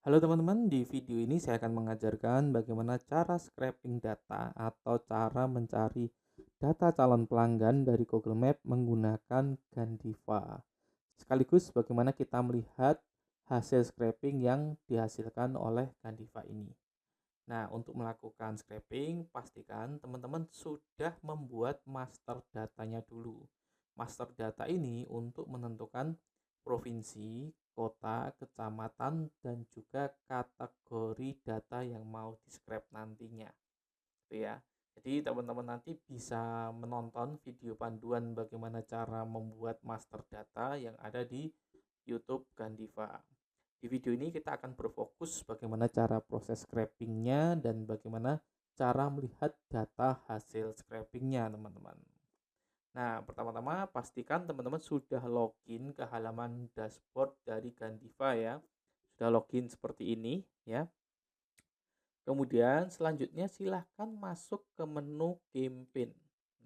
Halo teman-teman, di video ini saya akan mengajarkan bagaimana cara scraping data atau cara mencari data calon pelanggan dari Google Map menggunakan Gandiva. Sekaligus bagaimana kita melihat hasil scraping yang dihasilkan oleh Gandiva ini. Nah, untuk melakukan scraping, pastikan teman-teman sudah membuat master datanya dulu. Master data ini untuk menentukan provinsi, kota, kecamatan, dan juga kategori data yang mau di-scrap nantinya. Gitu ya. Jadi teman-teman nanti bisa menonton video panduan bagaimana cara membuat master data yang ada di YouTube Gandiva. Di video ini kita akan berfokus bagaimana cara proses scrapingnya dan bagaimana cara melihat data hasil scrapingnya, teman-teman. Nah, pertama-tama pastikan teman-teman sudah login ke halaman dashboard dari Gandiva ya. Sudah login seperti ini ya. Kemudian selanjutnya silahkan masuk ke menu campaign.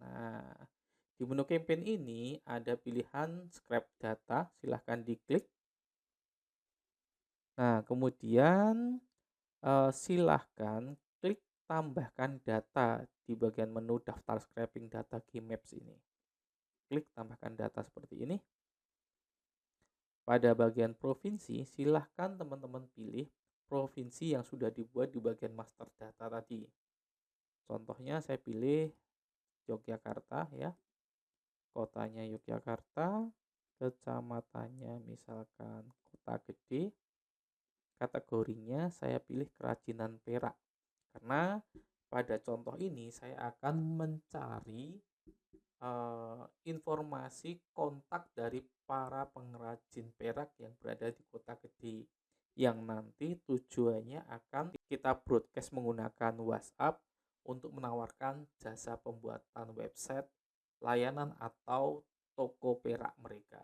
Nah, di menu campaign ini ada pilihan scrap data, silahkan diklik. Nah, kemudian silahkan klik tambahkan data di bagian menu daftar scraping data Gmaps ini. Klik tambahkan data seperti ini. Pada bagian provinsi, silahkan teman-teman pilih provinsi yang sudah dibuat di bagian master data tadi. Contohnya saya pilih Yogyakarta ya, kotanya Yogyakarta, kecamatannya misalkan Kota Gede, kategorinya saya pilih kerajinan perak. Karena pada contoh ini saya akan mencari informasi kontak dari para pengrajin perak yang berada di Kota Gede, yang nanti tujuannya akan kita broadcast menggunakan WhatsApp untuk menawarkan jasa pembuatan website, layanan atau toko perak mereka.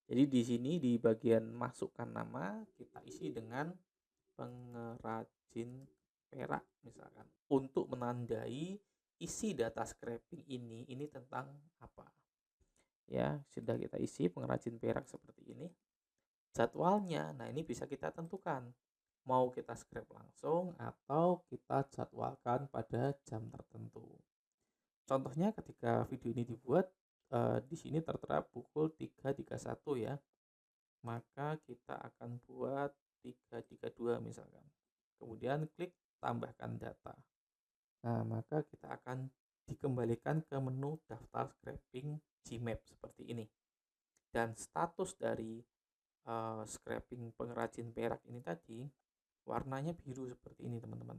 Jadi di sini di bagian masukkan nama kita isi dengan pengrajin perak misalkan, untuk menandai isi data scraping ini tentang apa. Ya, sudah kita isi pengrajin perak seperti ini. Jadwalnya, nah ini bisa kita tentukan. Mau kita scrap langsung atau kita jadwalkan pada jam tertentu. Contohnya ketika video ini dibuat, di sini tertera pukul 3.31 ya. Maka kita akan buat 3.32 misalkan. Kemudian klik tambahkan data. Nah, maka kita akan dikembalikan ke menu daftar scraping Gmap seperti ini. Dan status dari scraping pengrajin perak ini tadi warnanya biru seperti ini, teman-teman.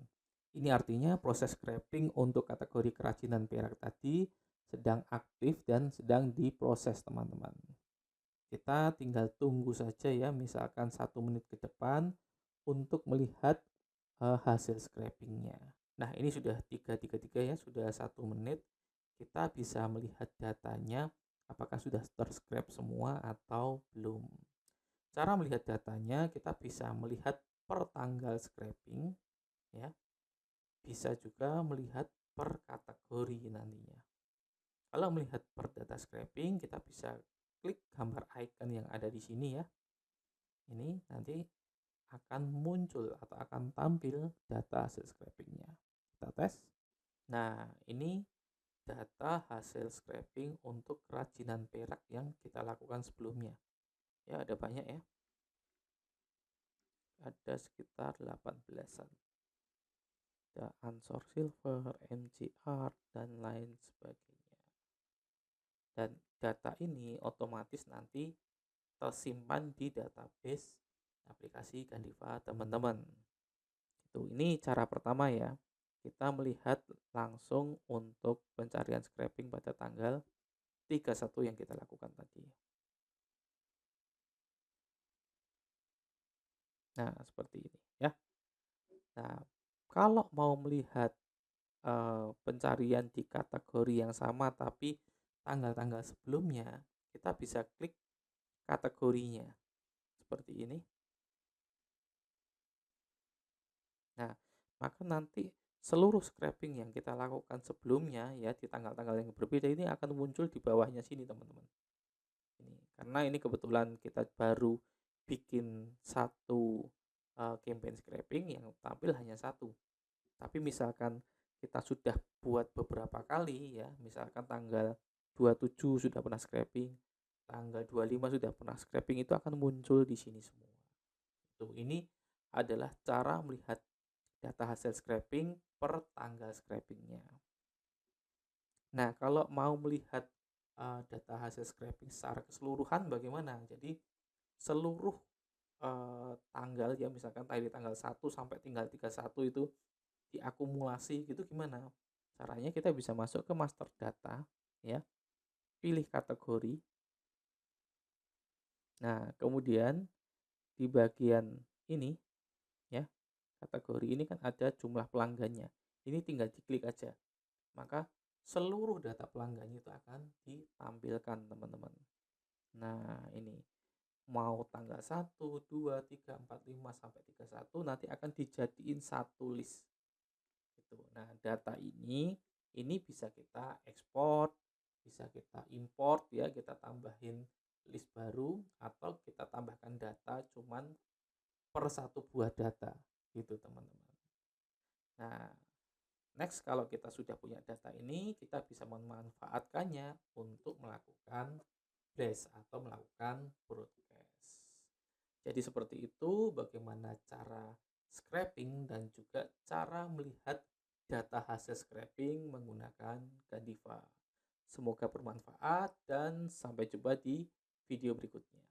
Ini artinya proses scraping untuk kategori kerajinan perak tadi sedang aktif dan sedang diproses, teman-teman. Kita tinggal tunggu saja ya, misalkan 1 menit ke depan untuk melihat hasil scrapingnya. Nah, ini sudah 3.33 ya, sudah 1 menit. Kita bisa melihat datanya apakah sudah terscrap semua atau belum. Cara melihat datanya, kita bisa melihat per tanggal scraping ya. Bisa juga melihat per kategori nantinya. Kalau melihat per data scraping, kita bisa klik gambar icon yang ada di sini ya. Ini nanti akan muncul atau akan tampil data hasil scrapingnya. Kita tes. Nah, ini data hasil scraping untuk kerajinan perak yang kita lakukan sebelumnya. Ya, ada banyak ya. Ada sekitar 18-an. Ada Ansor Silver, MGR, dan lain sebagainya. Dan data ini otomatis nanti tersimpan di database aplikasi Gandiva teman-teman. Ini cara pertama ya. Kita melihat langsung untuk pencarian scraping pada tanggal 31 yang kita lakukan tadi. Nah, seperti ini ya. Nah, kalau mau melihat pencarian di kategori yang sama tapi tanggal-tanggal sebelumnya, kita bisa klik kategorinya seperti ini. Nah, maka nanti seluruh scraping yang kita lakukan sebelumnya ya di tanggal-tanggal yang berbeda ini akan muncul di bawahnya sini, teman-teman. Karena ini kebetulan kita baru bikin satu campaign scraping yang tampil hanya satu. Tapi misalkan kita sudah buat beberapa kali ya, misalkan tanggal 27 sudah pernah scraping, tanggal 25 sudah pernah scraping, itu akan muncul di sini semua. Tuh, ini adalah cara melihat data hasil scraping per tanggal scrapingnya. Nah, kalau mau melihat data hasil scraping secara keseluruhan bagaimana? Jadi seluruh tanggal ya, misalkan dari tanggal 1 sampai tinggal 31 itu diakumulasi gitu gimana? Caranya kita bisa masuk ke master data ya, pilih kategori. Nah, kemudian di bagian ini ya, kategori ini kan ada jumlah pelanggannya. Ini tinggal diklik aja. Maka seluruh data pelanggannya itu akan ditampilkan, teman-teman. Nah, ini mau tanggal 1, 2, 3, 4, 5 sampai 31 nanti akan dijadiin satu list. Gitu. Nah, data ini bisa kita ekspor, bisa kita import ya, kita tambahin list baru atau kita tambahkan data cuman per satu buah data gitu, teman-teman. Nah, next, kalau kita sudah punya data ini, kita bisa memanfaatkannya untuk melakukan blast atau melakukan broadcast. Jadi seperti itu bagaimana cara scraping dan juga cara melihat data hasil scraping menggunakan Gandiva. Semoga bermanfaat dan sampai jumpa di video berikutnya.